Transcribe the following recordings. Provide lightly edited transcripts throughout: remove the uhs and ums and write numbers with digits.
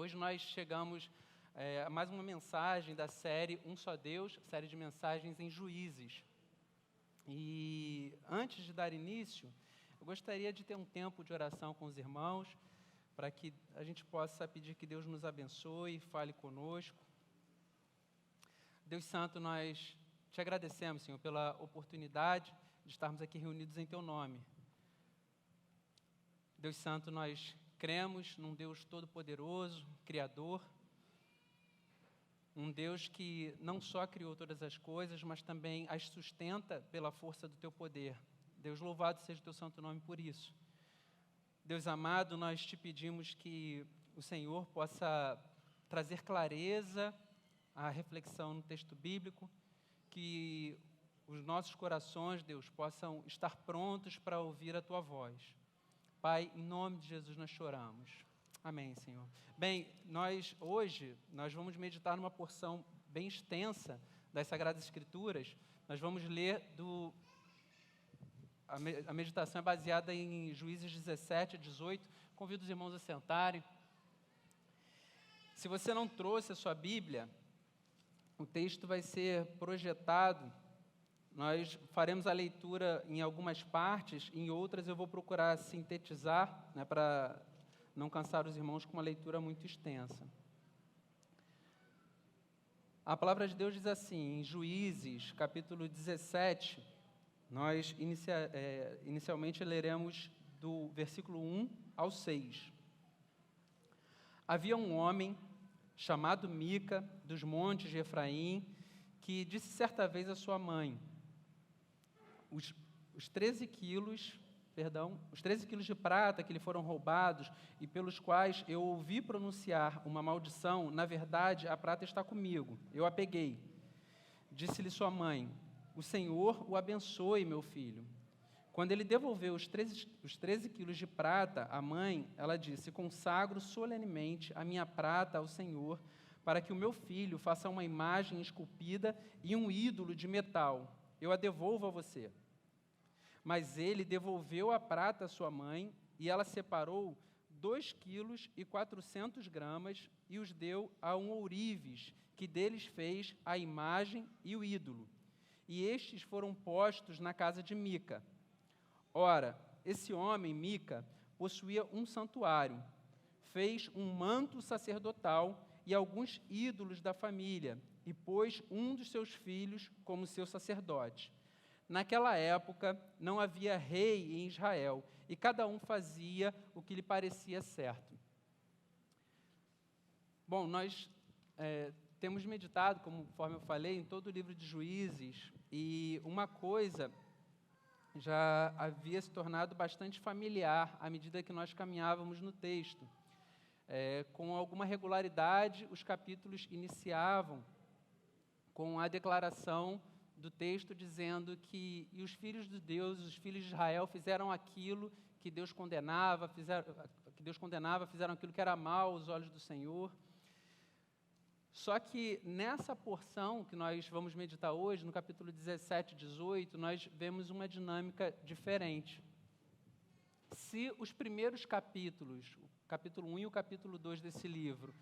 Hoje nós chegamos a mais uma mensagem da série Um Só Deus, série de mensagens em Juízes. E antes de dar início, eu gostaria de ter um tempo de oração com os irmãos, para que a gente possa pedir que Deus nos abençoe e fale conosco. Deus Santo, nós te agradecemos, Senhor, pela oportunidade de estarmos aqui reunidos em Teu nome. Deus Santo, nós cremos num Deus todo-poderoso, Criador, um Deus que não só criou todas as coisas, mas também as sustenta pela força do Teu poder. Deus, louvado seja o Teu santo nome por isso. Deus amado, nós te pedimos que o Senhor possa trazer clareza à reflexão no texto bíblico, que os nossos corações, Deus, possam estar prontos para ouvir a Tua voz. Pai, em nome de Jesus nós choramos. Amém, Senhor. Bem, hoje nós vamos meditar numa porção bem extensa das Sagradas Escrituras. Nós vamos ler a meditação é baseada em Juízes 17 e 18. Convido os irmãos a sentarem. Se você não trouxe a sua Bíblia, o texto vai ser projetado. Nós faremos a leitura em algumas partes, em outras eu vou procurar sintetizar, para não cansar os irmãos com uma leitura muito extensa. A palavra de Deus diz assim, em Juízes, capítulo 17, nós inicialmente leremos do versículo 1 ao 6. Havia um homem chamado Mica, dos montes de Efraim, que disse certa vez à sua mãe: os 13 quilos de prata que lhe foram roubados e pelos quais eu ouvi pronunciar uma maldição, na verdade, a prata está comigo, eu a peguei. Disse-lhe sua mãe: o Senhor o abençoe, meu filho. Quando ele devolveu os 13 quilos de prata à mãe, ela disse: consagro solenemente a minha prata ao Senhor, para que o meu filho faça uma imagem esculpida e um ídolo de metal. Eu a devolvo a você. Mas ele devolveu a prata à sua mãe, e ela separou 2 quilos e 400 gramas e os deu a um ourives, que deles fez a imagem e o ídolo. E estes foram postos na casa de Mica. Ora, esse homem, Mica, possuía um santuário, fez um manto sacerdotal e alguns ídolos da família, e pôs um dos seus filhos como seu sacerdote. Naquela época, não havia rei em Israel, e cada um fazia o que lhe parecia certo. Bom, nós temos meditado, conforme eu falei, em todo o livro de Juízes, e uma coisa já havia se tornado bastante familiar à medida que nós caminhávamos no texto. Com alguma regularidade, os capítulos iniciavam com a declaração do texto dizendo que os filhos de Deus, os filhos de Israel, fizeram aquilo que Deus condenava, fizeram aquilo que era mal aos olhos do Senhor. Só que nessa porção que nós vamos meditar hoje, no capítulo 17 e 18, nós vemos uma dinâmica diferente. Se os primeiros capítulos, o capítulo 1 e o capítulo 2 desse livro,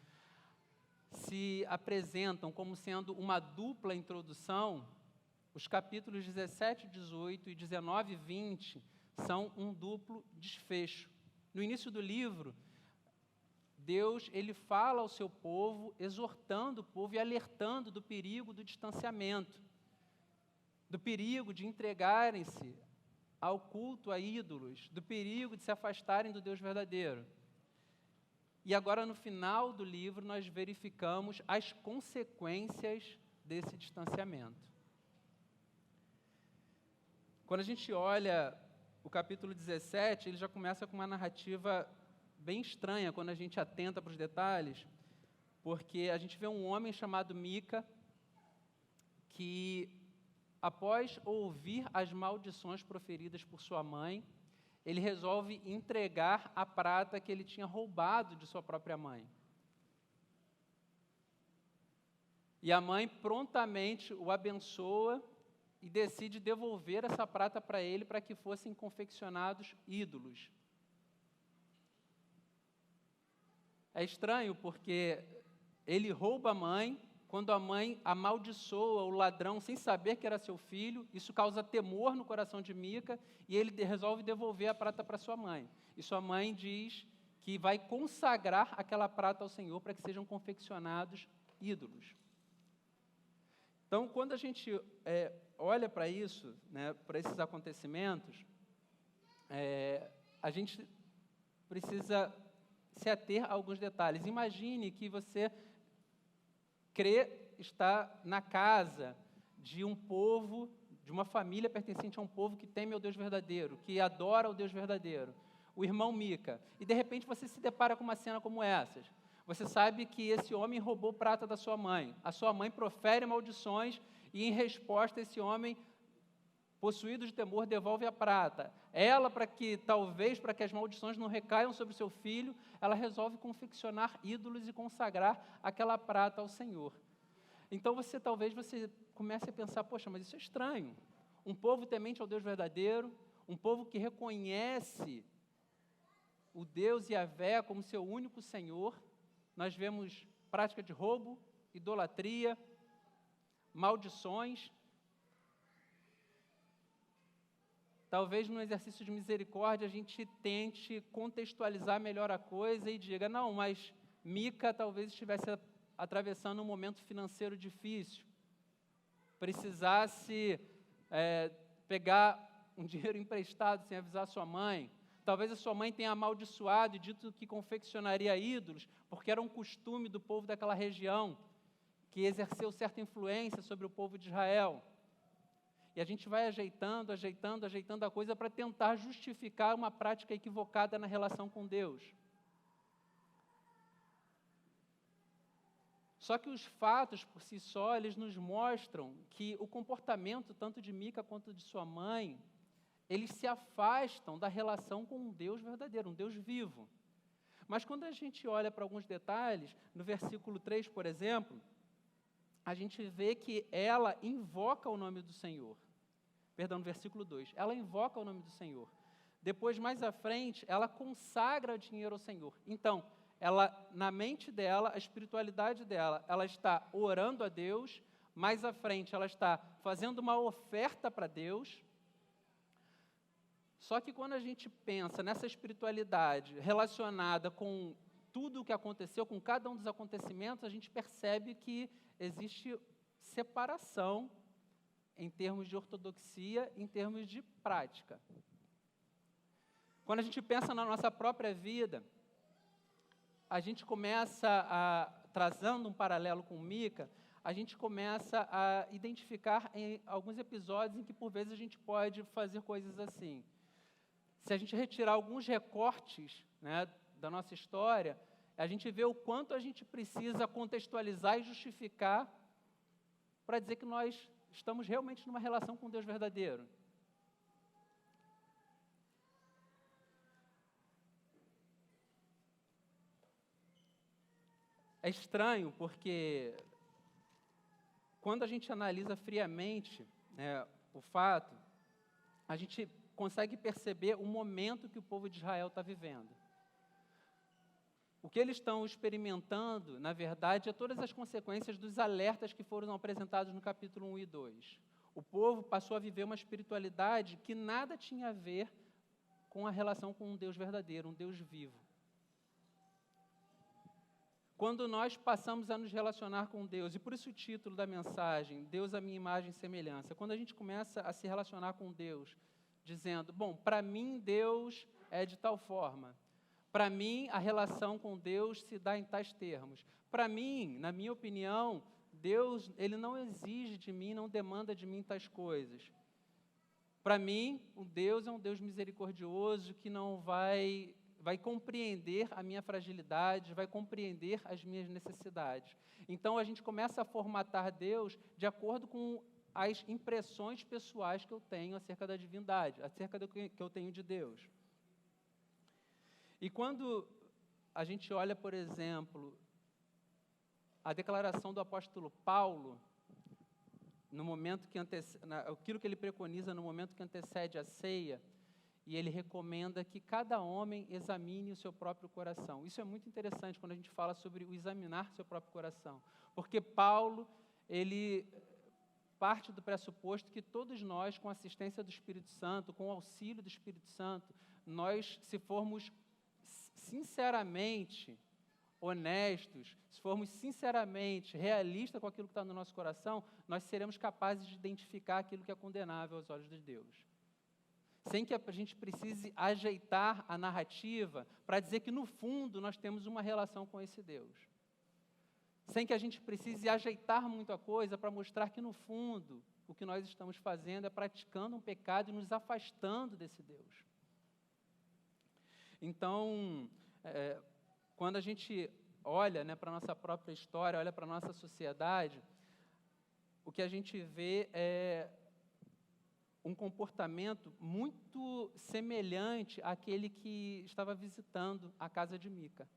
se apresentam como sendo uma dupla introdução, os capítulos 17, 18 e 19 e 20 são um duplo desfecho. No início do livro, Deus ele fala ao seu povo, exortando o povo e alertando do perigo do distanciamento, do perigo de entregarem-se ao culto a ídolos, do perigo de se afastarem do Deus verdadeiro. E agora, no final do livro, nós verificamos as consequências desse distanciamento. Quando a gente olha o capítulo 17, ele já começa com uma narrativa bem estranha, quando a gente atenta para os detalhes, porque a gente vê um homem chamado Mica, que, após ouvir as maldições proferidas por sua mãe, ele resolve entregar a prata que ele tinha roubado de sua própria mãe. E a mãe prontamente o abençoa e decide devolver essa prata para ele para que fossem confeccionados ídolos. É estranho porque ele rouba a mãe, quando a mãe amaldiçoa o ladrão sem saber que era seu filho, isso causa temor no coração de Mica, e ele resolve devolver a prata para sua mãe. E sua mãe diz que vai consagrar aquela prata ao Senhor para que sejam confeccionados ídolos. Então, quando a gente olha para isso, né, para esses acontecimentos, a gente precisa se ater a alguns detalhes. Imagine que você está na casa de um povo, de uma família pertencente a um povo que teme ao Deus verdadeiro, que adora o Deus verdadeiro, o irmão Mica, e de repente você se depara com uma cena como essas. Você sabe que esse homem roubou prata da sua mãe, a sua mãe profere maldições e em resposta esse homem, possuído de temor, devolve a prata. Ela, para que as maldições não recaiam sobre o seu filho, ela resolve confeccionar ídolos e consagrar aquela prata ao Senhor. Então talvez você comece a pensar, poxa, mas isso é estranho. Um povo temente ao Deus verdadeiro, um povo que reconhece o Deus Yahvé como seu único Senhor. Nós vemos prática de roubo, idolatria, maldições. Talvez no exercício de misericórdia a gente tente contextualizar melhor a coisa e diga, não, mas Mica talvez estivesse atravessando um momento financeiro difícil, precisasse pegar um dinheiro emprestado sem avisar sua mãe. Talvez a sua mãe tenha amaldiçoado e dito que confeccionaria ídolos, porque era um costume do povo daquela região, que exerceu certa influência sobre o povo de Israel. E a gente vai ajeitando a coisa para tentar justificar uma prática equivocada na relação com Deus. Só que os fatos, por si só, eles nos mostram que o comportamento, tanto de Mica quanto de sua mãe, eles se afastam da relação com um Deus verdadeiro, um Deus vivo. Mas quando a gente olha para alguns detalhes, no versículo 3, por exemplo, a gente vê que ela invoca o nome do Senhor. Perdão, no versículo 2, ela invoca o nome do Senhor. Depois, mais à frente, ela consagra o dinheiro ao Senhor. Então, na mente dela, a espiritualidade dela, ela está orando a Deus, mais à frente ela está fazendo uma oferta para Deus. Só que quando a gente pensa nessa espiritualidade relacionada com tudo o que aconteceu, com cada um dos acontecimentos, a gente percebe que existe separação em termos de ortodoxia, em termos de prática. Quando a gente pensa na nossa própria vida, a gente começa trazendo um paralelo com Mica, a gente começa a identificar em alguns episódios em que, por vezes, a gente pode fazer coisas assim. Se a gente retirar alguns recortes, né, da nossa história, a gente vê o quanto a gente precisa contextualizar e justificar para dizer que nós estamos realmente numa relação com Deus verdadeiro. É estranho porque quando a gente analisa friamente, né, o fato, a gente consegue perceber o momento que o povo de Israel está vivendo. O que eles estão experimentando, na verdade, é todas as consequências dos alertas que foram apresentados no capítulo 1 e 2. O povo passou a viver uma espiritualidade que nada tinha a ver com a relação com um Deus verdadeiro, um Deus vivo. Quando nós passamos a nos relacionar com Deus, e por isso o título da mensagem, Deus a minha imagem e semelhança, quando a gente começa a se relacionar com Deus, dizendo, bom, para mim Deus é de tal forma, para mim a relação com Deus se dá em tais termos, para mim, na minha opinião, Deus, Ele não exige de mim, não demanda de mim tais coisas. Para mim, o Deus é um Deus misericordioso que não vai compreender a minha fragilidade, vai compreender as minhas necessidades. Então, a gente começa a formatar Deus de acordo com as impressões pessoais que eu tenho acerca da divindade, acerca do que eu tenho de Deus. E quando a gente olha, por exemplo, a declaração do apóstolo Paulo, no momento que aquilo que ele preconiza no momento que antecede a ceia, e ele recomenda que cada homem examine o seu próprio coração. Isso é muito interessante quando a gente fala sobre o examinar seu próprio coração, porque Paulo, ele parte do pressuposto que todos nós, com a assistência do Espírito Santo, com o auxílio do Espírito Santo, nós, se formos sinceramente honestos, se formos sinceramente realistas com aquilo que está no nosso coração, nós seremos capazes de identificar aquilo que é condenável aos olhos de Deus. Sem que a gente precise ajeitar a narrativa para dizer que, no fundo, nós temos uma relação com esse Deus. Sem que a gente precise ajeitar muita coisa para mostrar que, no fundo, o que nós estamos fazendo é praticando um pecado e nos afastando desse Deus. Então, quando a gente olha, né, para a nossa própria história, olha para a nossa sociedade, o que a gente vê é um comportamento muito semelhante àquele que estava visitando a casa de Mica.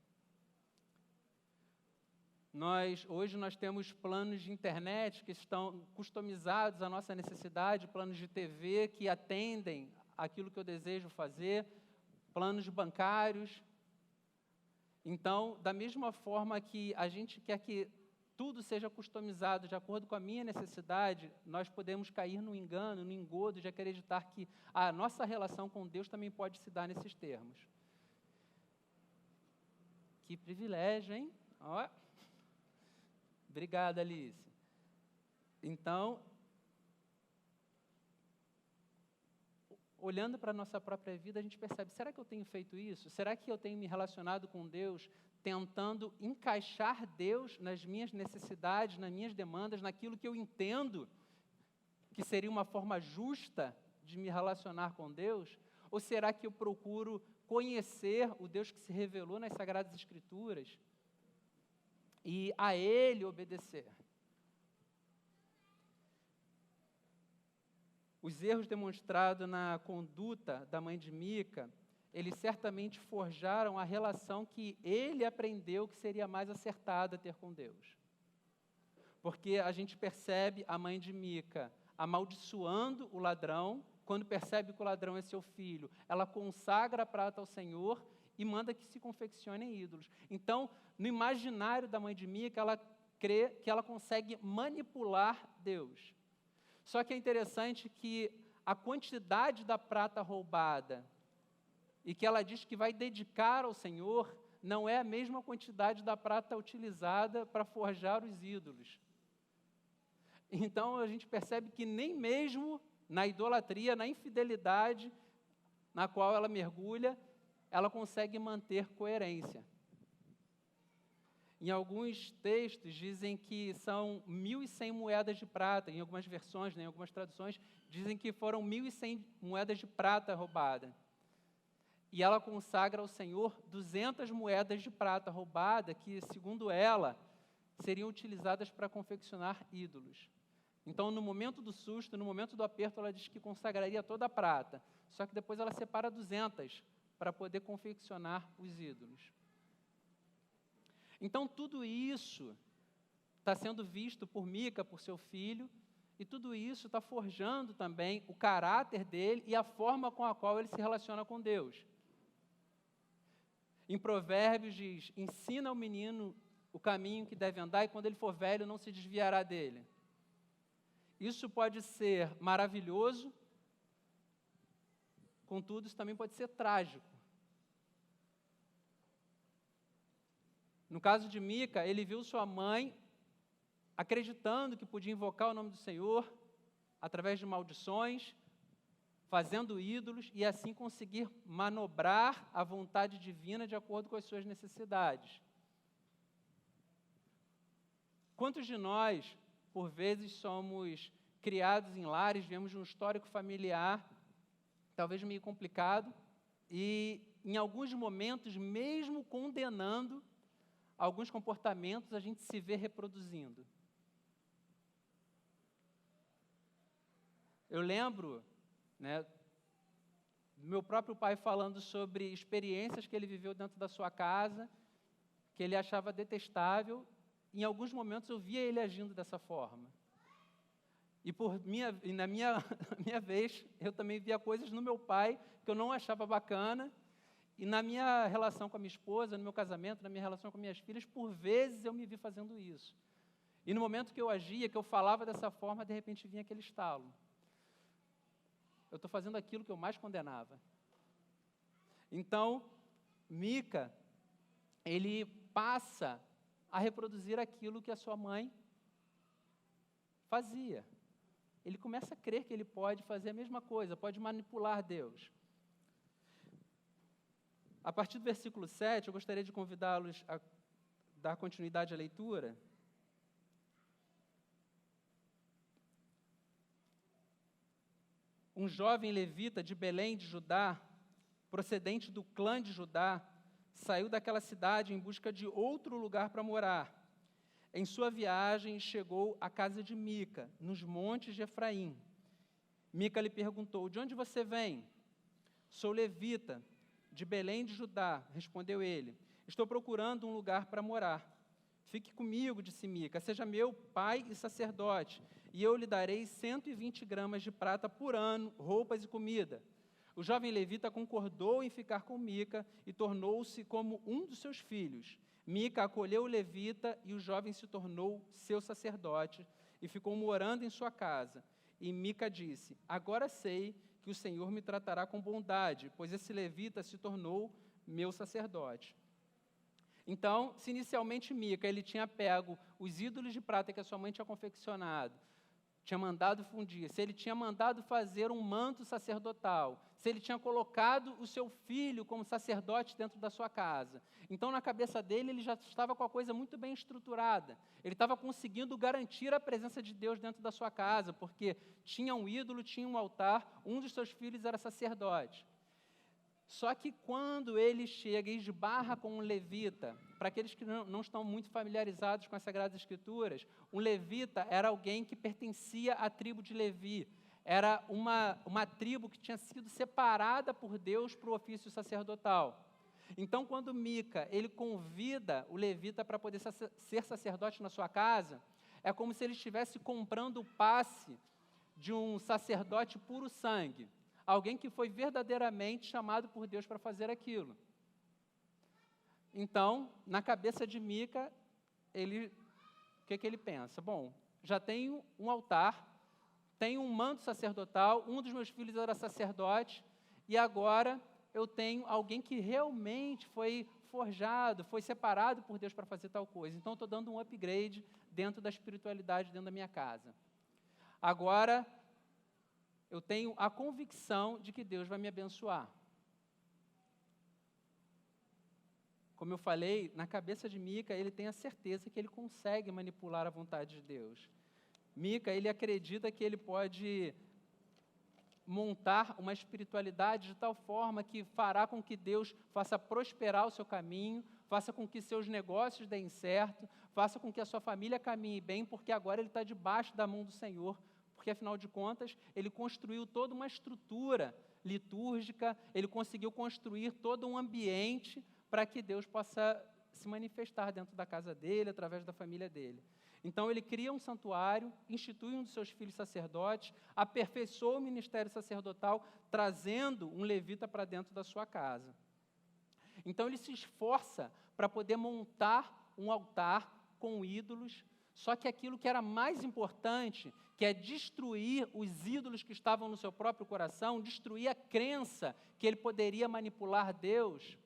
Hoje nós temos planos de internet que estão customizados à nossa necessidade, planos de TV que atendem aquilo que eu desejo fazer, planos bancários. Então, da mesma forma que a gente quer que tudo seja customizado de acordo com a minha necessidade, nós podemos cair no engano, no engodo de acreditar que a nossa relação com Deus também pode se dar nesses termos. Que privilégio, hein? Ó. Obrigada, Alice. Então, olhando para a nossa própria vida, a gente percebe, será que eu tenho feito isso? Será que eu tenho me relacionado com Deus, tentando encaixar Deus nas minhas necessidades, nas minhas demandas, naquilo que eu entendo que seria uma forma justa de me relacionar com Deus? Ou será que eu procuro conhecer o Deus que se revelou nas Sagradas Escrituras e a Ele obedecer? Os erros demonstrados na conduta da mãe de Mica, eles certamente forjaram a relação que ele aprendeu que seria mais acertada a ter com Deus. Porque a gente percebe a mãe de Mica amaldiçoando o ladrão, quando percebe que o ladrão é seu filho, ela consagra a prata ao Senhor e manda que se confeccionem ídolos. Então, no imaginário da mãe de Mica, ela crê que ela consegue manipular Deus. Só que é interessante que a quantidade da prata roubada e que ela diz que vai dedicar ao Senhor não é a mesma quantidade da prata utilizada para forjar os ídolos. Então, a gente percebe que nem mesmo na idolatria, na infidelidade na qual ela mergulha, ela consegue manter coerência. Em alguns textos dizem que são 1.100 moedas de prata, em algumas versões, né, em algumas traduções, dizem que foram 1.100 moedas de prata roubadas. E ela consagra ao Senhor 200 moedas de prata roubadas, que, segundo ela, seriam utilizadas para confeccionar ídolos. Então, no momento do susto, no momento do aperto, ela diz que consagraria toda a prata, só que depois ela separa 200 para poder confeccionar os ídolos. Então, tudo isso está sendo visto por Mica, por seu filho, e tudo isso está forjando também o caráter dele e a forma com a qual ele se relaciona com Deus. Em Provérbios diz, ensina ao menino o caminho que deve andar e quando ele for velho não se desviará dele. Isso pode ser maravilhoso, contudo, isso também pode ser trágico. No caso de Mica, ele viu sua mãe acreditando que podia invocar o nome do Senhor através de maldições, fazendo ídolos e assim conseguir manobrar a vontade divina de acordo com as suas necessidades. Quantos de nós, por vezes, somos criados em lares, viemos de um histórico familiar, talvez meio complicado, e em alguns momentos, mesmo condenando alguns comportamentos, a gente se vê reproduzindo. Eu lembro, né, do meu próprio pai falando sobre experiências que ele viveu dentro da sua casa, que ele achava detestável. Em alguns momentos eu via ele agindo dessa forma. E na minha, na minha vez, eu também via coisas no meu pai que eu não achava bacana. E na minha relação com a minha esposa, no meu casamento, na minha relação com minhas filhas, por vezes eu me vi fazendo isso. E no momento que eu agia, que eu falava dessa forma, de repente vinha aquele estalo. Eu estou fazendo aquilo que eu mais condenava. Então, Mica, ele passa a reproduzir aquilo que a sua mãe fazia. Ele começa a crer que ele pode fazer a mesma coisa, pode manipular Deus. A partir do versículo 7, eu gostaria de convidá-los a dar continuidade à leitura. Um jovem levita de Belém de Judá, procedente do clã de Judá, saiu daquela cidade em busca de outro lugar para morar. Em sua viagem, chegou à casa de Mica, nos montes de Efraim. Mica lhe perguntou: de onde você vem? Sou levita, de Belém de Judá, respondeu ele. Estou procurando um lugar para morar. Fique comigo, disse Mica, seja meu pai e sacerdote, e eu lhe darei 120 gramas de prata por ano, roupas e comida. O jovem levita concordou em ficar com Mica e tornou-se como um dos seus filhos. Mica acolheu o levita e o jovem se tornou seu sacerdote e ficou morando em sua casa. E Mica disse: agora sei que o Senhor me tratará com bondade, pois esse levita se tornou meu sacerdote. Então, se inicialmente Mica ele tinha pego os ídolos de prata que a sua mãe tinha confeccionado, tinha mandado fundir, se ele tinha mandado fazer um manto sacerdotal, se ele tinha colocado o seu filho como sacerdote dentro da sua casa. Então, na cabeça dele, ele já estava com a coisa muito bem estruturada. Ele estava conseguindo garantir a presença de Deus dentro da sua casa, porque tinha um ídolo, tinha um altar, um dos seus filhos era sacerdote. Só que quando ele chega e esbarra com um levita, para aqueles que não estão muito familiarizados com as Sagradas Escrituras, um levita era alguém que pertencia à tribo de Levi. Era uma tribo que tinha sido separada por Deus para o ofício sacerdotal. Então, quando Mica ele convida o levita para poder ser sacerdote na sua casa, é como se ele estivesse comprando o passe de um sacerdote puro sangue. Alguém que foi verdadeiramente chamado por Deus para fazer aquilo. Então, na cabeça de Mica, o que ele pensa? Bom, já tenho um altar, tenho um manto sacerdotal, um dos meus filhos era sacerdote, e agora eu tenho alguém que realmente foi forjado, foi separado por Deus para fazer tal coisa. Então, estou dando um upgrade dentro da espiritualidade, dentro da minha casa. Agora, eu tenho a convicção de que Deus vai me abençoar. Como eu falei, na cabeça de Mica, ele tem a certeza que ele consegue manipular a vontade de Deus. Mica, ele acredita que ele pode montar uma espiritualidade de tal forma que fará com que Deus faça prosperar o seu caminho, faça com que seus negócios deem certo, faça com que a sua família caminhe bem, porque agora ele está debaixo da mão do Senhor, porque, afinal de contas, ele construiu toda uma estrutura litúrgica, ele conseguiu construir todo um ambiente para que Deus possa se manifestar dentro da casa dele, através da família dele. Então, ele cria um santuário, institui um dos seus filhos sacerdotes, aperfeiçoa o ministério sacerdotal, trazendo um levita para dentro da sua casa. Então, ele se esforça para poder montar um altar com ídolos, só que aquilo que era mais importante, que é destruir os ídolos que estavam no seu próprio coração, destruir a crença que ele poderia manipular Deus,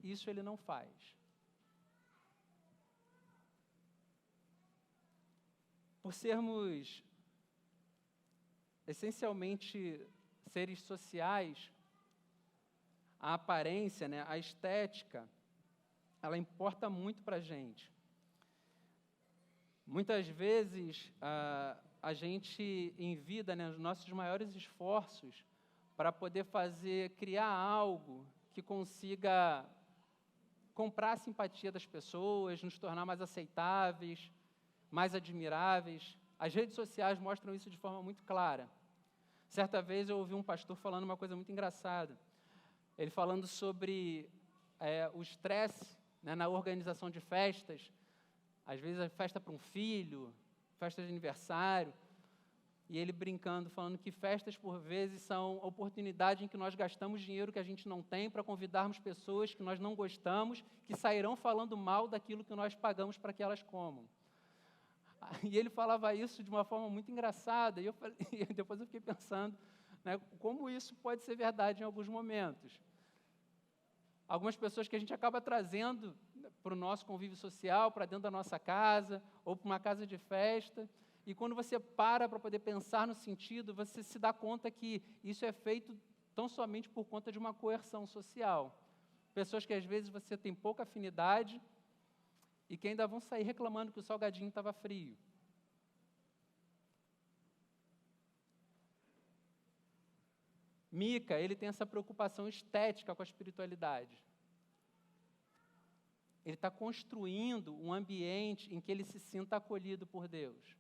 isso ele não faz. Por sermos essencialmente seres sociais, a aparência, né, a estética, ela importa muito para a gente. Muitas vezes, a gente envida, né, os nossos maiores esforços para poder criar algo que consiga comprar a simpatia das pessoas, nos tornar mais aceitáveis, mais admiráveis. As redes sociais mostram isso de forma muito clara. Certa vez eu ouvi um pastor falando uma coisa muito engraçada. Ele falando sobre o estresse, né, na organização de festas. Às vezes a festa para um filho, festa de aniversário. e ele brincando, falando que festas, por vezes, são a oportunidade em que nós gastamos dinheiro que a gente não tem para convidarmos pessoas que nós não gostamos, que sairão falando mal daquilo que nós pagamos para que elas comam. E ele falava isso de uma forma muito engraçada, e depois eu fiquei pensando, né, como isso pode ser verdade em alguns momentos. Algumas pessoas que a gente acaba trazendo para o nosso convívio social, para dentro da nossa casa, ou para uma casa de festa, e quando você para poder pensar no sentido, você se dá conta que isso é feito tão somente por conta de uma coerção social. Pessoas que às vezes você tem pouca afinidade e que ainda vão sair reclamando que o salgadinho estava frio. Mica, ele tem essa preocupação estética com a espiritualidade. Ele está construindo um ambiente em que ele se sinta acolhido por Deus.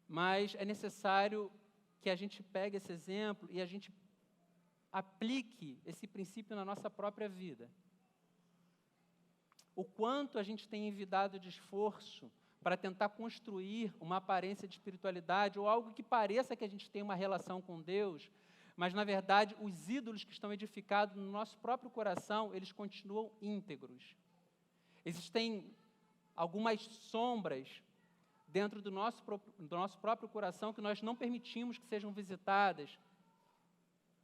Mas é necessário que a gente pegue esse exemplo e a gente aplique esse princípio na nossa própria vida. O quanto a gente tem envidado de esforço para tentar construir uma aparência de espiritualidade ou algo que pareça que a gente tem uma relação com Deus, mas, na verdade, os ídolos que estão edificados no nosso próprio coração, eles continuam íntegros. Existem algumas sombras dentro do nosso próprio coração que nós não permitimos que sejam visitadas,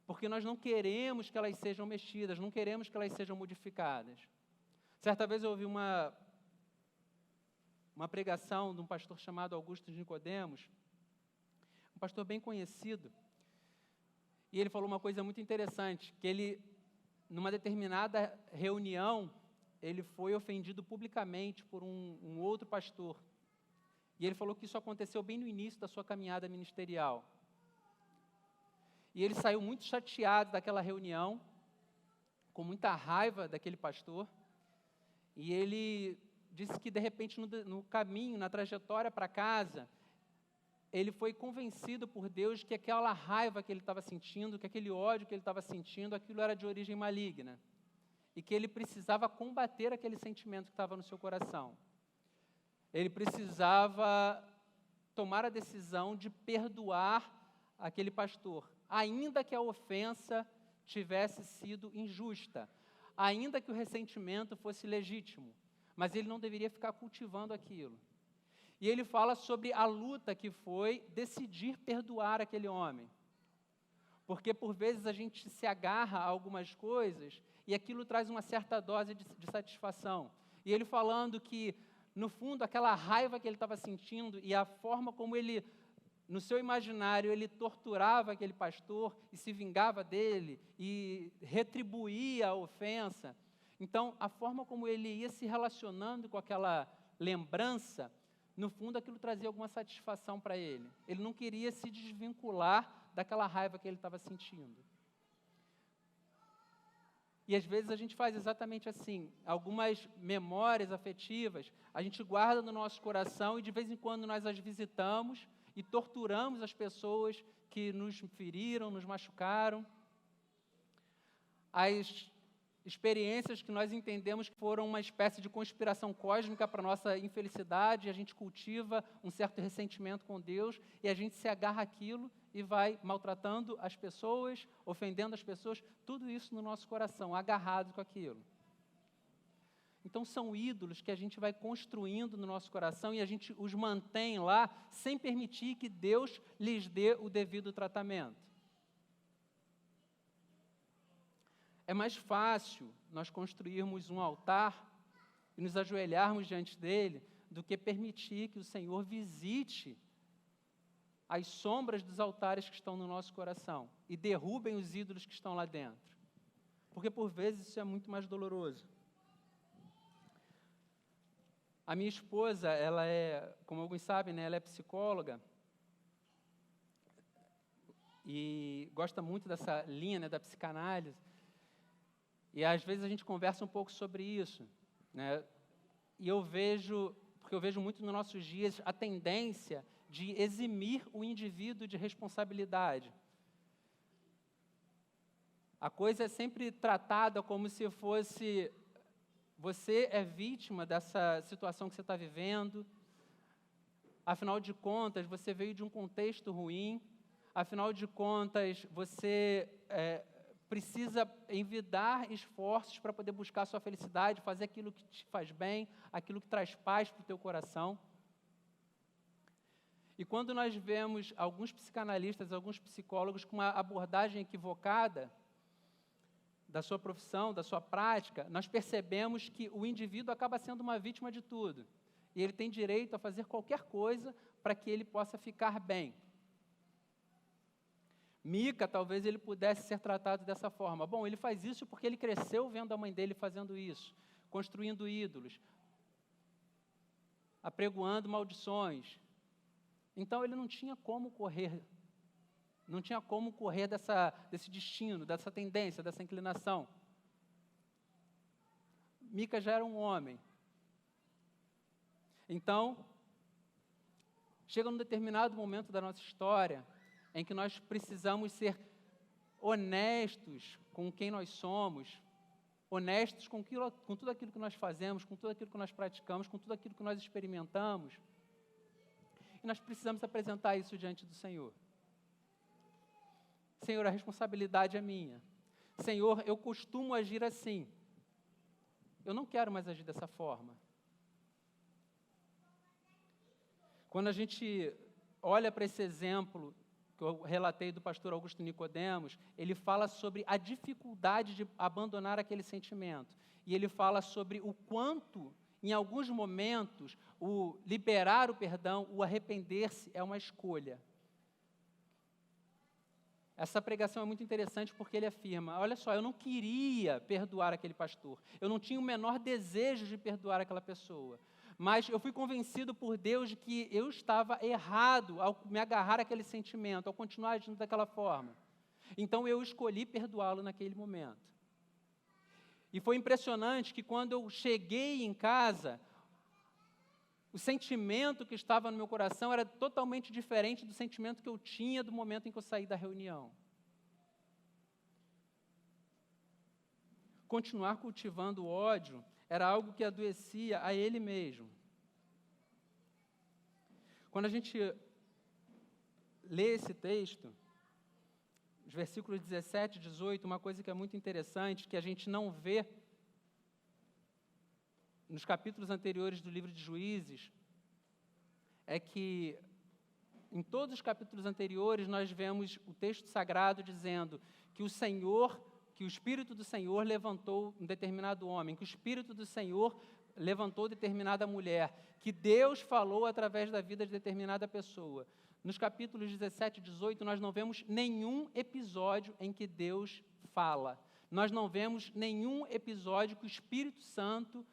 porque nós não queremos que elas sejam mexidas, não queremos que elas sejam modificadas. Certa vez eu ouvi uma pregação de um pastor chamado Augusto de Nicodemos, um pastor bem conhecido, e ele falou uma coisa muito interessante, que ele, numa determinada reunião, ele foi ofendido publicamente por um outro pastor. E ele falou que isso aconteceu bem no início da sua caminhada ministerial. E ele saiu muito chateado daquela reunião, com muita raiva daquele pastor, e ele disse que, de repente, no caminho, na trajetória para casa, ele foi convencido por Deus que aquela raiva que ele estava sentindo, que aquele ódio que ele estava sentindo, aquilo era de origem maligna. E que ele precisava combater aquele sentimento que estava no seu coração. Ele precisava tomar a decisão de perdoar aquele pastor, ainda que a ofensa tivesse sido injusta, ainda que o ressentimento fosse legítimo, mas ele não deveria ficar cultivando aquilo. E ele fala sobre a luta que foi decidir perdoar aquele homem. Porque, por vezes, a gente se agarra a algumas coisas e aquilo traz uma certa dose de satisfação. E ele falando que, no fundo, aquela raiva que ele estava sentindo e a forma como ele, no seu imaginário, ele torturava aquele pastor e se vingava dele e retribuía a ofensa. Então, a forma como ele ia se relacionando com aquela lembrança, no fundo, aquilo trazia alguma satisfação para ele. Ele não queria se desvincular daquela raiva que ele estava sentindo. E às vezes a gente faz exatamente assim. Algumas memórias afetivas a gente guarda no nosso coração e de vez em quando nós as visitamos e torturamos as pessoas que nos feriram, nos machucaram. As experiências que nós entendemos que foram uma espécie de conspiração cósmica para a nossa infelicidade, a gente cultiva um certo ressentimento com Deus e a gente se agarra àquilo e vai maltratando as pessoas, ofendendo as pessoas, tudo isso no nosso coração, agarrado com aquilo. Então são ídolos que a gente vai construindo no nosso coração e a gente os mantém lá sem permitir que Deus lhes dê o devido tratamento. É mais fácil nós construirmos um altar e nos ajoelharmos diante dele do que permitir que o Senhor visite as sombras dos altares que estão no nosso coração e derrubem os ídolos que estão lá dentro. Porque, por vezes, isso é muito mais doloroso. A minha esposa, ela é, como alguns sabem, né, ela é psicóloga e gosta muito dessa linha, né, da psicanálise. E às vezes a gente conversa um pouco sobre isso, né? E eu vejo muito nos nossos dias a tendência de eximir o indivíduo de responsabilidade. A coisa é sempre tratada como se fosse, você é vítima dessa situação que você está vivendo, afinal de contas, você veio de um contexto ruim, afinal de contas, você precisa envidar esforços para poder buscar a sua felicidade, fazer aquilo que te faz bem, aquilo que traz paz para o teu coração. E quando nós vemos alguns psicanalistas, alguns psicólogos com uma abordagem equivocada da sua profissão, da sua prática, nós percebemos que o indivíduo acaba sendo uma vítima de tudo. E ele tem direito a fazer qualquer coisa para que ele possa ficar bem. Mica, talvez ele pudesse ser tratado dessa forma. Bom, ele faz isso porque ele cresceu vendo a mãe dele fazendo isso, construindo ídolos, apregoando maldições. Então, ele não tinha como correr desse destino, dessa tendência, dessa inclinação. Mica já era um homem. Então, chega num determinado momento da nossa história em que nós precisamos ser honestos com quem nós somos, honestos com tudo aquilo que nós fazemos, com tudo aquilo que nós praticamos, com tudo aquilo que nós experimentamos. E nós precisamos apresentar isso diante do Senhor. Senhor, a responsabilidade é minha. Senhor, eu costumo agir assim. Eu não quero mais agir dessa forma. Quando a gente olha para esse exemplo que eu relatei do pastor Augusto Nicodemos, ele fala sobre a dificuldade de abandonar aquele sentimento. E ele fala sobre o quanto, em alguns momentos, o liberar o perdão, o arrepender-se, é uma escolha. Essa pregação é muito interessante porque ele afirma, olha só, eu não queria perdoar aquele pastor, eu não tinha o menor desejo de perdoar aquela pessoa, mas eu fui convencido por Deus de que eu estava errado ao me agarrar àquele sentimento, ao continuar agindo daquela forma. Então eu escolhi perdoá-lo naquele momento. E foi impressionante que quando eu cheguei em casa, o sentimento que estava no meu coração era totalmente diferente do sentimento que eu tinha do momento em que eu saí da reunião. Continuar cultivando o ódio era algo que adoecia a ele mesmo. Quando a gente lê esse texto, os versículos 17 e 18, uma coisa que é muito interessante, que a gente não vê nos capítulos anteriores do livro de Juízes, é que em todos os capítulos anteriores nós vemos o texto sagrado dizendo que que o Espírito do Senhor levantou um determinado homem, que o Espírito do Senhor levantou determinada mulher, que Deus falou através da vida de determinada pessoa. Nos capítulos 17 e 18 nós não vemos nenhum episódio em que Deus fala. Nós não vemos nenhum episódio que o Espírito Santo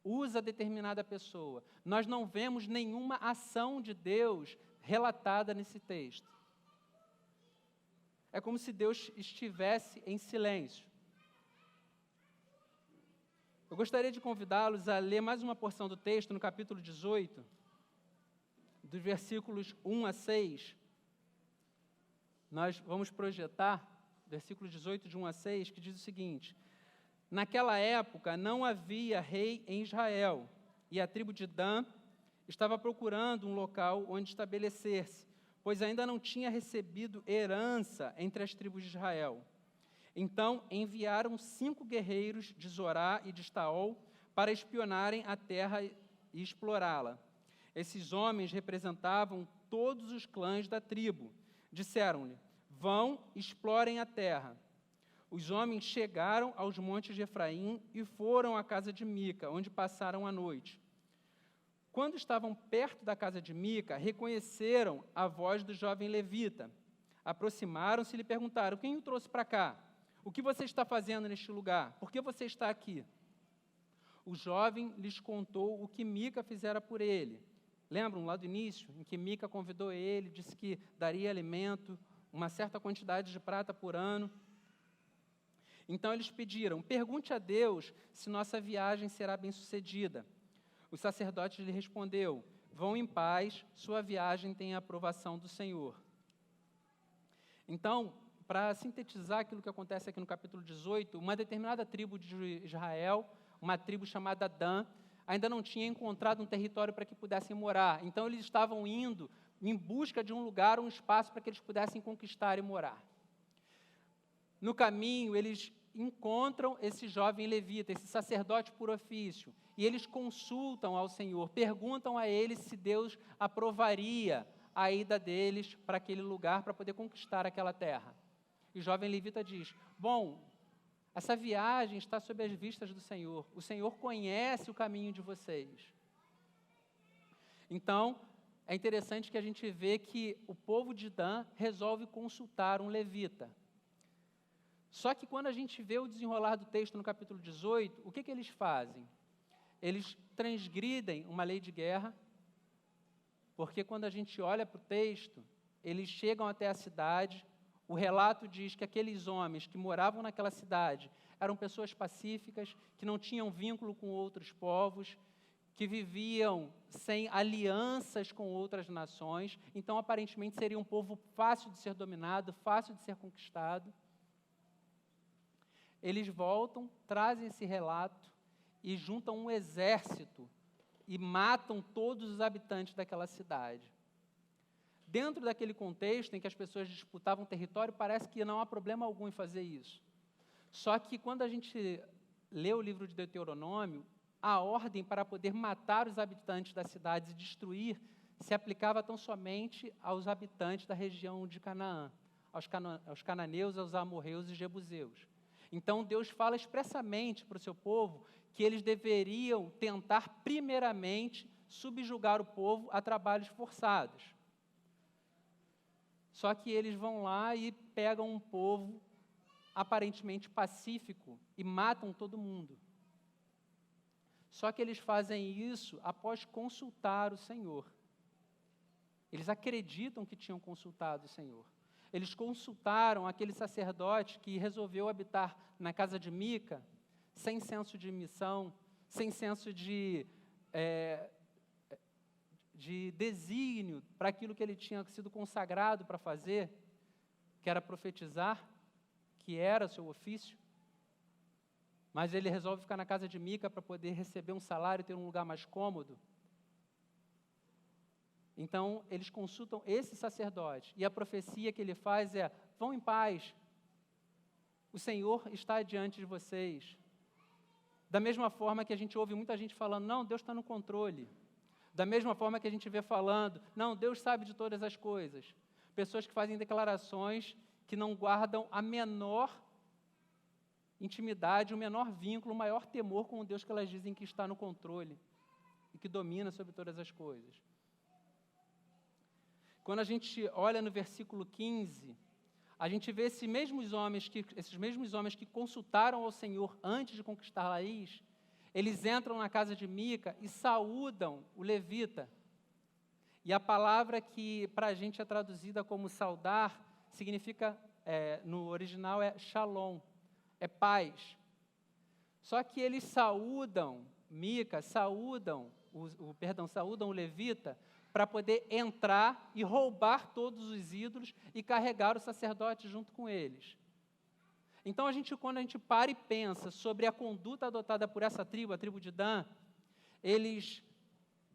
usa determinada pessoa. Nós não vemos nenhuma ação de Deus relatada nesse texto. É como se Deus estivesse em silêncio. Eu gostaria de convidá-los a ler mais uma porção do texto no capítulo 18, dos versículos 1 a 6. Nós vamos projetar, versículo 18, de 1 a 6, que diz o seguinte: naquela época não havia rei em Israel, e a tribo de Dan estava procurando um local onde estabelecer-se, pois ainda não tinha recebido herança entre as tribos de Israel. Então enviaram 5 guerreiros de Zorá e de Estaol para espionarem a terra e explorá-la. Esses homens representavam todos os clãs da tribo. Disseram-lhe: vão, explorem a terra. Os homens chegaram aos montes de Efraim e foram à casa de Mica, onde passaram a noite. Quando estavam perto da casa de Mica, reconheceram a voz do jovem levita. Aproximaram-se e lhe perguntaram: quem o trouxe para cá? O que você está fazendo neste lugar? Por que você está aqui? O jovem lhes contou o que Mica fizera por ele. Lembram lá do início, em que Mica convidou ele, disse que daria alimento, uma certa quantidade de prata por ano. Então eles pediram: pergunte a Deus se nossa viagem será bem-sucedida. O sacerdote lhe respondeu: vão em paz, sua viagem tem a aprovação do Senhor. Então, para sintetizar aquilo que acontece aqui no capítulo 18, uma determinada tribo de Israel, uma tribo chamada Dan, ainda não tinha encontrado um território para que pudessem morar. Então, eles estavam indo em busca de um lugar, um espaço para que eles pudessem conquistar e morar. No caminho, eles encontram esse jovem levita, esse sacerdote por ofício, e eles consultam ao Senhor, perguntam a ele se Deus aprovaria a ida deles para aquele lugar, para poder conquistar aquela terra. E o jovem levita diz: bom, essa viagem está sob as vistas do Senhor, o Senhor conhece o caminho de vocês. Então, é interessante que a gente vê que o povo de Dan resolve consultar um levita. Só que quando a gente vê o desenrolar do texto no capítulo 18, o que eles fazem? Eles transgridem uma lei de guerra, porque quando a gente olha para o texto, eles chegam até a cidade, o relato diz que aqueles homens que moravam naquela cidade eram pessoas pacíficas, que não tinham vínculo com outros povos, que viviam sem alianças com outras nações, então aparentemente seria um povo fácil de ser dominado, fácil de ser conquistado. Eles voltam, trazem esse relato e juntam um exército e matam todos os habitantes daquela cidade. Dentro daquele contexto em que as pessoas disputavam território, parece que não há problema algum em fazer isso. Só que quando a gente lê o livro de Deuteronômio, a ordem para poder matar os habitantes das cidades e destruir se aplicava tão somente aos habitantes da região de Canaã, aos cananeus, aos amorreus e jebuseus. Então, Deus fala expressamente para o seu povo que eles deveriam tentar, primeiramente, subjugar o povo a trabalhos forçados. Só que eles vão lá e pegam um povo aparentemente pacífico e matam todo mundo. Só que eles fazem isso após consultar o Senhor. Eles acreditam que tinham consultado o Senhor. Eles consultaram aquele sacerdote que resolveu habitar na casa de Mica, sem senso de missão, sem senso de desígnio para aquilo que ele tinha sido consagrado para fazer, que era profetizar, que era o seu ofício. Mas ele resolve ficar na casa de Mica para poder receber um salário e ter um lugar mais cômodo. Então, eles consultam esse sacerdote, e a profecia que ele faz é: vão em paz, o Senhor está diante de vocês. Da mesma forma que a gente ouve muita gente falando: não, Deus está no controle. Da mesma forma que a gente vê falando: não, Deus sabe de todas as coisas. Pessoas que fazem declarações que não guardam a menor intimidade, o menor vínculo, o maior temor com o Deus que elas dizem que está no controle e que domina sobre todas as coisas. Quando a gente olha no versículo 15, a gente vê esses mesmos homens que consultaram ao Senhor antes de conquistar Laís, eles entram na casa de Mica e saúdam o levita. E a palavra que para a gente é traduzida como saudar, significa, no original é shalom, é paz. Só que eles saúdam Mica, saúdam o levita, para poder entrar e roubar todos os ídolos e carregar o sacerdote junto com eles. Então, quando a gente para e pensa sobre a conduta adotada por essa tribo, a tribo de Dan, eles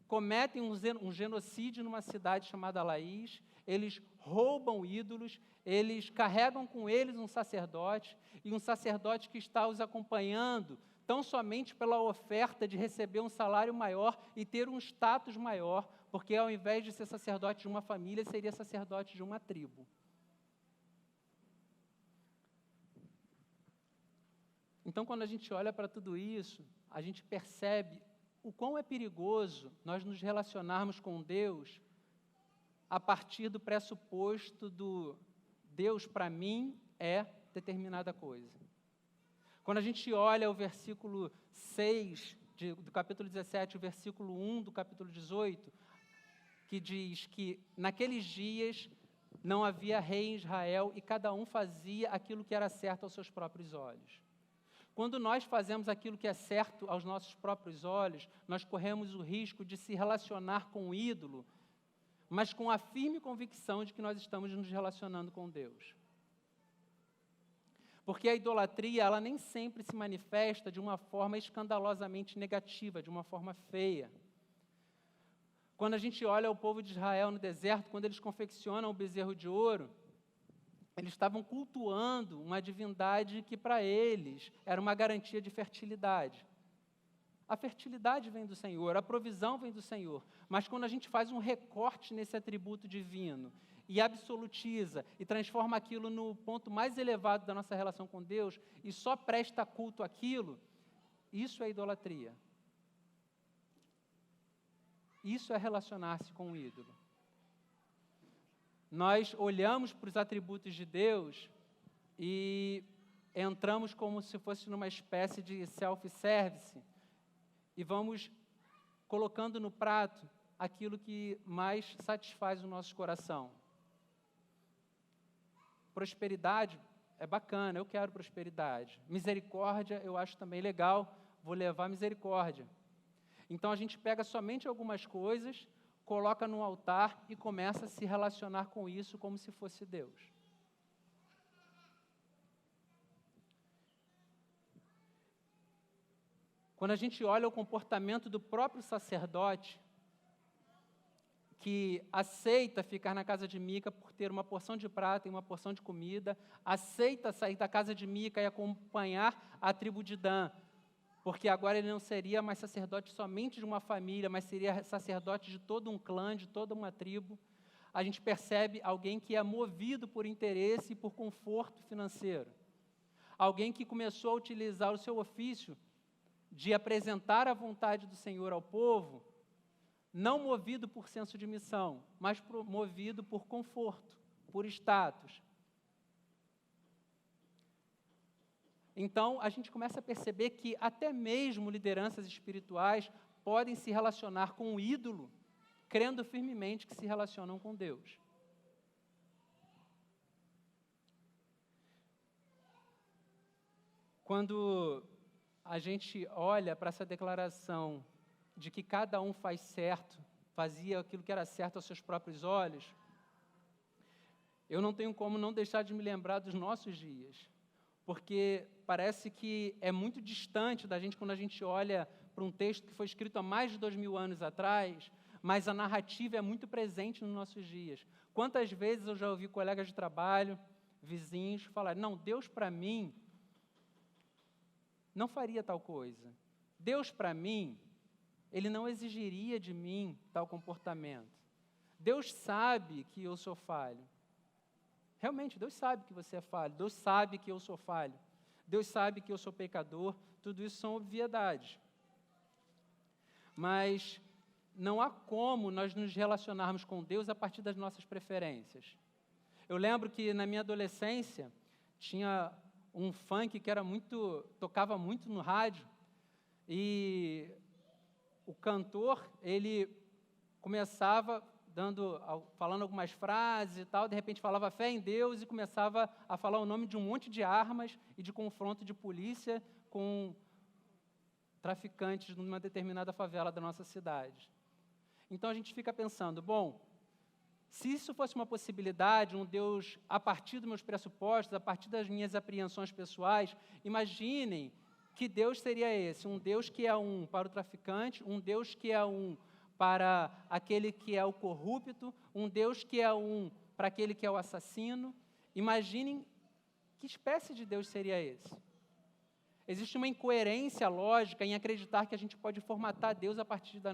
cometem um genocídio numa cidade chamada Laís, eles roubam ídolos, eles carregam com eles um sacerdote, e um sacerdote que está os acompanhando, tão somente pela oferta de receber um salário maior e ter um status maior, porque ao invés de ser sacerdote de uma família, seria sacerdote de uma tribo. Então, quando a gente olha para tudo isso, a gente percebe o quão é perigoso nós nos relacionarmos com Deus a partir do pressuposto do Deus para mim é determinada coisa. Quando a gente olha o versículo 6 do capítulo 17, o versículo 1 do capítulo 18, que diz que naqueles dias não havia rei em Israel e cada um fazia aquilo que era certo aos seus próprios olhos. Quando nós fazemos aquilo que é certo aos nossos próprios olhos, nós corremos o risco de se relacionar com o ídolo, mas com a firme convicção de que nós estamos nos relacionando com Deus. Porque a idolatria, ela nem sempre se manifesta de uma forma escandalosamente negativa, de uma forma feia. Quando a gente olha o povo de Israel no deserto, quando eles confeccionam o bezerro de ouro, eles estavam cultuando uma divindade que para eles era uma garantia de fertilidade. A fertilidade vem do Senhor, a provisão vem do Senhor. Mas quando a gente faz um recorte nesse atributo divino e absolutiza e transforma aquilo no ponto mais elevado da nossa relação com Deus e só presta culto àquilo, isso é idolatria. Isso é relacionar-se com o ídolo. Nós olhamos para os atributos de Deus e entramos como se fosse numa espécie de self-service e vamos colocando no prato aquilo que mais satisfaz o nosso coração. Prosperidade é bacana, eu quero prosperidade. Misericórdia eu acho também legal, vou levar misericórdia. Então a gente pega somente algumas coisas, coloca no altar e começa a se relacionar com isso como se fosse Deus. Quando a gente olha o comportamento do próprio sacerdote, que aceita ficar na casa de Mica por ter uma porção de prata e uma porção de comida, aceita sair da casa de Mica e acompanhar a tribo de Dan, porque agora ele não seria mais sacerdote somente de uma família, mas seria sacerdote de todo um clã, de toda uma tribo. A gente percebe alguém que é movido por interesse e por conforto financeiro. Alguém que começou a utilizar o seu ofício de apresentar a vontade do Senhor ao povo, não movido por senso de missão, mas movido por conforto, por status. Então, a gente começa a perceber que até mesmo lideranças espirituais podem se relacionar com o ídolo, crendo firmemente que se relacionam com Deus. Quando a gente olha para essa declaração de que cada um faz certo, fazia aquilo que era certo aos seus próprios olhos, eu não tenho como não deixar de me lembrar dos nossos dias, porque parece que é muito distante da gente quando a gente olha para um texto que foi escrito há mais de 2000 anos atrás, mas a narrativa é muito presente nos nossos dias. Quantas vezes eu já ouvi colegas de trabalho, vizinhos, falar, não, Deus para mim não faria tal coisa. Deus para mim, Ele não exigiria de mim tal comportamento. Deus sabe que eu sou falho. Realmente, Deus sabe que você é falho. Deus sabe que eu sou falho. Deus sabe que eu sou pecador. Tudo isso são obviedades. Mas não há como nós nos relacionarmos com Deus a partir das nossas preferências. Eu lembro que na minha adolescência tinha um funk que tocava muito no rádio, e o cantor, ele começava falando algumas frases e tal, de repente falava fé em Deus e começava a falar o nome de um monte de armas e de confronto de polícia com traficantes numa determinada favela da nossa cidade. Então a gente fica pensando, bom, se isso fosse uma possibilidade, um Deus a partir dos meus pressupostos, a partir das minhas apreensões pessoais, imaginem que Deus seria esse, um Deus que é um para o traficante, um Deus que é um para aquele que é o corrupto, um Deus que é um para aquele que é o assassino. Imaginem que espécie de Deus seria esse. Existe uma incoerência lógica em acreditar que a gente pode formatar Deus a partir das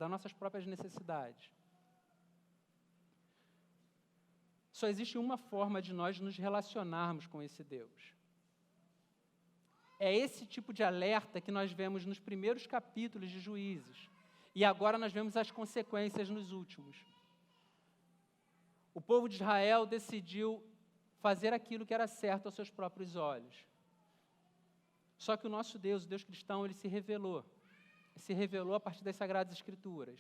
nossas próprias necessidades. Só existe uma forma de nós nos relacionarmos com esse Deus. É esse tipo de alerta que nós vemos nos primeiros capítulos de Juízes. E agora nós vemos as consequências nos últimos. O povo de Israel decidiu fazer aquilo que era certo aos seus próprios olhos. Só que o nosso Deus, o Deus cristão, ele se revelou. Se revelou a partir das Sagradas Escrituras.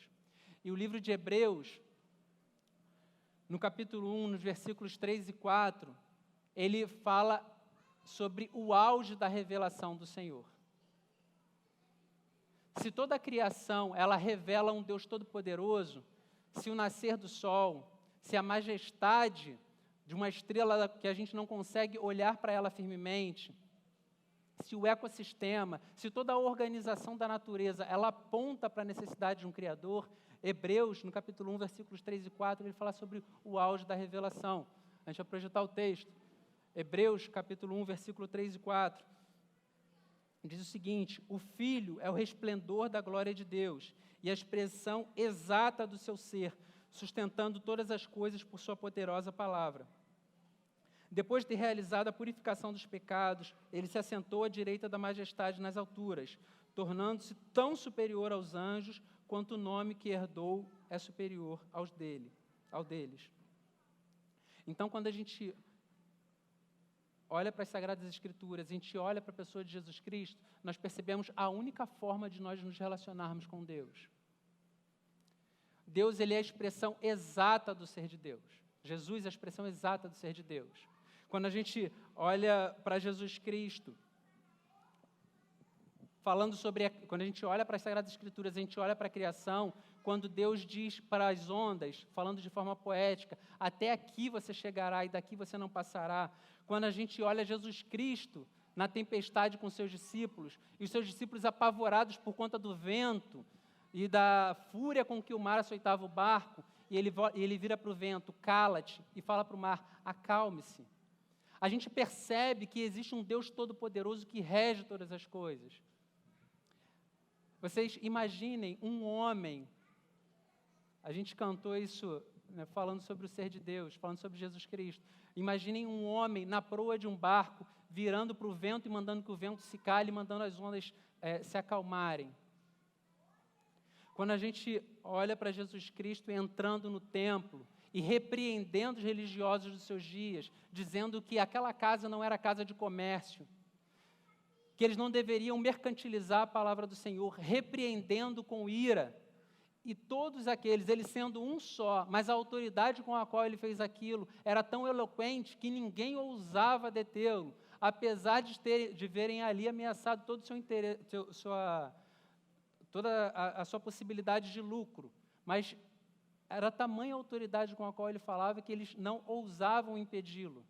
E o livro de Hebreus, no capítulo 1, nos versículos 3 e 4, ele fala sobre o auge da revelação do Senhor. Se toda a criação, ela revela um Deus todo-poderoso, se o nascer do sol, se a majestade de uma estrela que a gente não consegue olhar para ela firmemente, se o ecossistema, se toda a organização da natureza, ela aponta para a necessidade de um Criador, Hebreus, no capítulo 1, versículos 3 e 4, ele fala sobre o auge da revelação. A gente vai projetar o texto. Hebreus, capítulo 1, versículo 3 e 4. Diz o seguinte: o Filho é o resplendor da glória de Deus e a expressão exata do seu ser, sustentando todas as coisas por sua poderosa palavra. Depois de ter realizado a purificação dos pecados, ele se assentou à direita da majestade nas alturas, tornando-se tão superior aos anjos quanto o nome que herdou é superior ao deles. Então, quando a gente olha para as Sagradas Escrituras, a gente olha para a pessoa de Jesus Cristo, nós percebemos a única forma de nós nos relacionarmos com Deus. Deus, ele é a expressão exata do ser de Deus. Jesus é a expressão exata do ser de Deus. Quando a gente olha para Jesus Cristo, quando a gente olha para as Sagradas Escrituras, a gente olha para a criação, quando Deus diz para as ondas, falando de forma poética, até aqui você chegará e daqui você não passará. Quando a gente olha Jesus Cristo na tempestade com seus discípulos, e os seus discípulos apavorados por conta do vento e da fúria com que o mar açoitava o barco, e ele vira para o vento, cala-te, e fala para o mar, acalme-se. A gente percebe que existe um Deus todo-poderoso que rege todas as coisas. Vocês imaginem um homem, a gente cantou isso, né, falando sobre o ser de Deus, falando sobre Jesus Cristo. Imaginem um homem na proa de um barco, virando para o vento e mandando que o vento se cale, e mandando as ondas se acalmarem. Quando a gente olha para Jesus Cristo entrando no templo e repreendendo os religiosos dos seus dias, dizendo que aquela casa não era casa de comércio, que eles não deveriam mercantilizar a palavra do Senhor, repreendendo com ira. E todos aqueles, ele sendo um só, mas a autoridade com a qual ele fez aquilo era tão eloquente que ninguém ousava detê-lo, apesar de verem ali ameaçado todo o seu interesse, toda a sua possibilidade de lucro. Mas era tamanha a autoridade com a qual ele falava que eles não ousavam impedi-lo.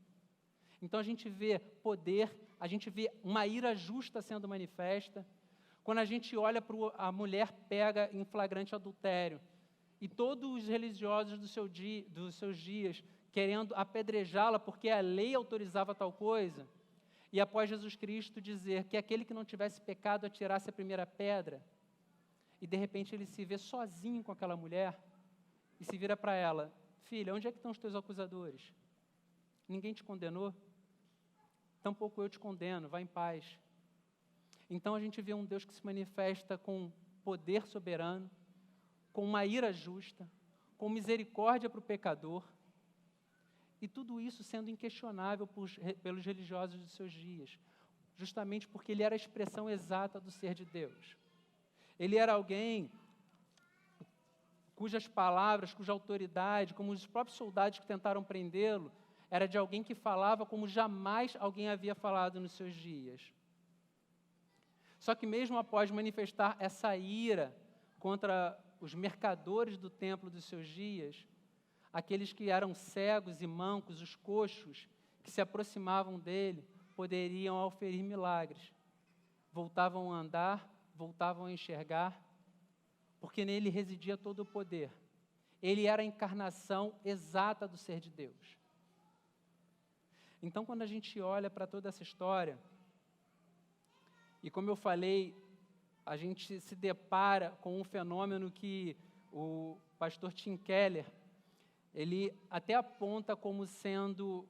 Então a gente vê poder, a gente vê uma ira justa sendo manifesta. Quando a gente olha para a mulher pega em flagrante adultério, e todos os religiosos dos seus dias querendo apedrejá-la porque a lei autorizava tal coisa, e após Jesus Cristo dizer que aquele que não tivesse pecado atirasse a primeira pedra, e de repente ele se vê sozinho com aquela mulher, e se vira para ela, filha, onde é que estão os teus acusadores? Ninguém te condenou? Tampouco eu te condeno, vá em paz. Então a gente vê um Deus que se manifesta com poder soberano, com uma ira justa, com misericórdia para o pecador, e tudo isso sendo inquestionável pelos religiosos de seus dias, justamente porque ele era a expressão exata do ser de Deus. Ele era alguém cujas palavras, cuja autoridade, como os próprios soldados que tentaram prendê-lo, era de alguém que falava como jamais alguém havia falado nos seus dias. Só que mesmo após manifestar essa ira contra os mercadores do templo dos seus dias, aqueles que eram cegos e mancos, os coxos, que se aproximavam dele, poderiam oferir milagres. Voltavam a andar, voltavam a enxergar, porque nele residia todo o poder. Ele era a encarnação exata do ser de Deus. Então, quando a gente olha para toda essa história, e como eu falei, a gente se depara com um fenômeno que o pastor Tim Keller, ele até aponta como sendo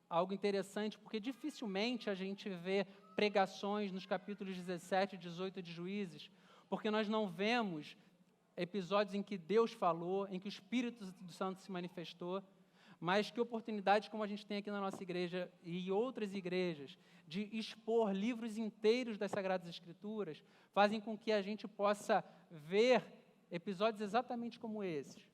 algo interessante, porque dificilmente a gente vê pregações nos capítulos 17 e 18 de Juízes, porque nós não vemos episódios em que Deus falou, em que o Espírito Santo se manifestou, mas que oportunidades como a gente tem aqui na nossa igreja e outras igrejas, de expor livros inteiros das Sagradas Escrituras, fazem com que a gente possa ver episódios exatamente como esses,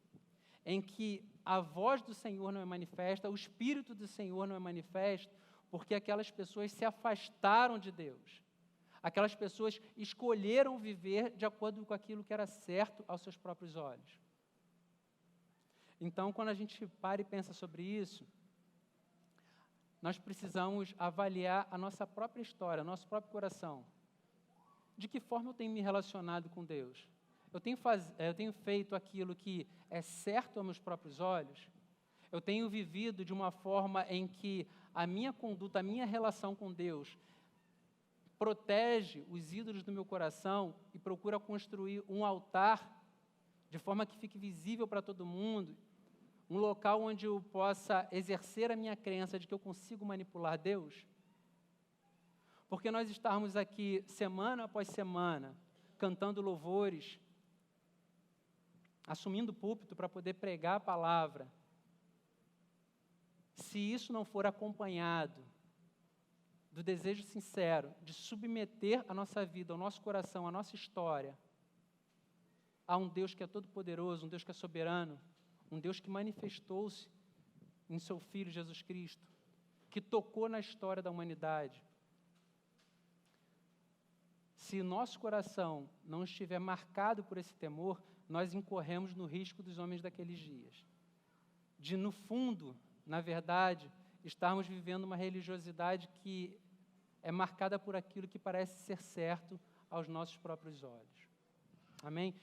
em que a voz do Senhor não é manifesta, o Espírito do Senhor não é manifesto, porque aquelas pessoas se afastaram de Deus. Aquelas pessoas escolheram viver de acordo com aquilo que era certo aos seus próprios olhos. Então, quando a gente para e pensa sobre isso, nós precisamos avaliar a nossa própria história, nosso próprio coração. De que forma eu tenho me relacionado com Deus? Eu tenho feito aquilo que é certo aos meus próprios olhos? Eu tenho vivido de uma forma em que a minha conduta, a minha relação com Deus protege os ídolos do meu coração e procura construir um altar de forma que fique visível para todo mundo, um local onde eu possa exercer a minha crença de que eu consigo manipular Deus? Porque nós estarmos aqui semana após semana, cantando louvores, assumindo o púlpito para poder pregar a palavra, se isso não for acompanhado do desejo sincero de submeter a nossa vida, o nosso coração, a nossa história, a um Deus que é todo-poderoso, um Deus que é soberano, um Deus que manifestou-se em seu Filho Jesus Cristo, que tocou na história da humanidade. Se o nosso coração não estiver marcado por esse temor, nós incorremos no risco dos homens daqueles dias. De, no fundo, na verdade, estarmos vivendo uma religiosidade que é marcada por aquilo que parece ser certo aos nossos próprios olhos. Amém?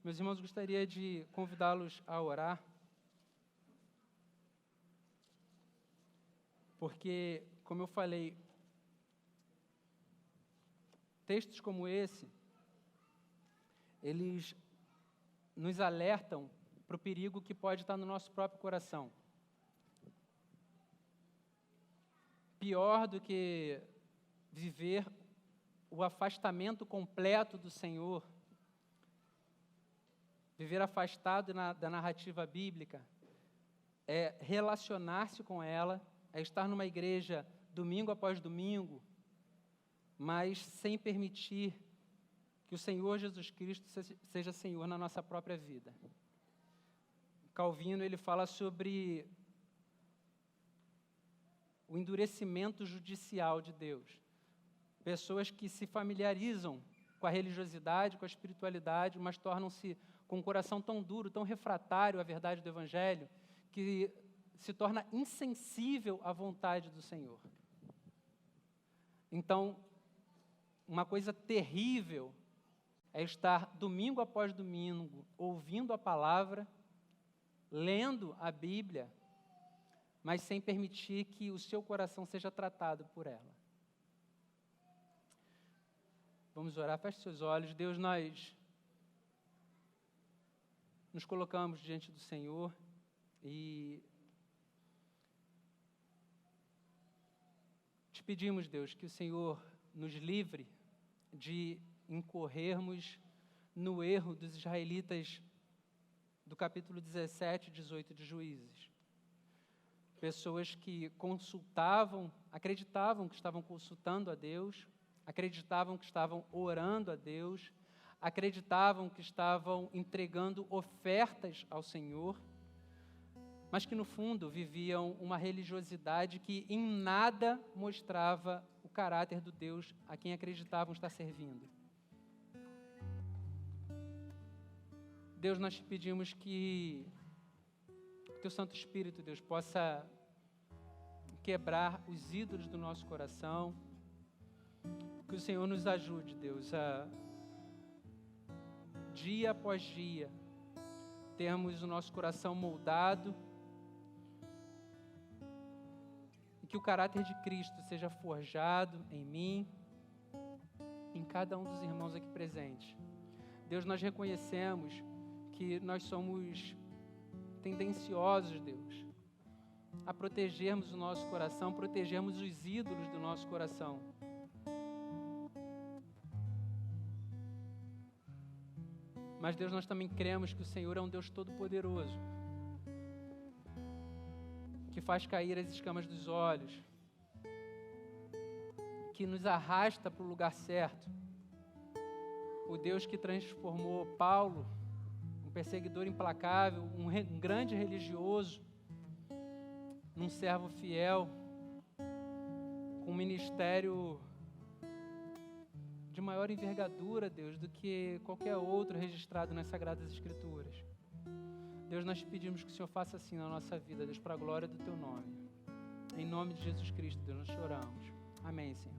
Meus irmãos, gostaria de convidá-los a orar, porque, como eu falei, textos como esse, eles nos alertam para o perigo que pode estar no nosso próprio coração. Pior do que viver o afastamento completo do Senhor, viver afastado da narrativa bíblica, é relacionar-se com ela, é estar numa igreja domingo após domingo, mas sem permitir que o Senhor Jesus Cristo seja Senhor na nossa própria vida. Calvino, ele fala sobre o endurecimento judicial de Deus. Pessoas que se familiarizam com a religiosidade, com a espiritualidade, mas tornam-se com um coração tão duro, tão refratário à verdade do Evangelho, que se torna insensível à vontade do Senhor. Então, uma coisa terrível é estar domingo após domingo ouvindo a palavra, lendo a Bíblia, mas sem permitir que o seu coração seja tratado por ela. Vamos orar, feche seus olhos. Deus, nós nos colocamos diante do Senhor e te pedimos, Deus, que o Senhor nos livre de incorrermos no erro dos israelitas do capítulo 17 e 18 de Juízes. Pessoas que consultavam, acreditavam que estavam consultando a Deus, acreditavam que estavam orando a Deus, acreditavam que estavam entregando ofertas ao Senhor, mas que no fundo viviam uma religiosidade que em nada mostrava o caráter do Deus a quem acreditavam estar servindo. Deus, nós te pedimos que o Teu Santo Espírito, Deus, possa quebrar os ídolos do nosso coração, que o Senhor nos ajude, Deus, a dia após dia termos o nosso coração moldado e que o caráter de Cristo seja forjado em mim, em cada um dos irmãos aqui presentes. Deus, nós reconhecemos que nós somos tendenciosos, Deus, a protegermos o nosso coração, protegermos os ídolos do nosso coração. Mas, Deus, nós também cremos que o Senhor é um Deus todo-poderoso, que faz cair as escamas dos olhos, que nos arrasta para o lugar certo. O Deus que transformou Paulo, um perseguidor implacável, um grande religioso, num servo fiel, com um ministério de maior envergadura, Deus, do que qualquer outro registrado nas Sagradas Escrituras. Deus, nós te pedimos que o Senhor faça assim na nossa vida, Deus, para a glória do teu nome. Em nome de Jesus Cristo, Deus, nós te oramos. Amém, Senhor.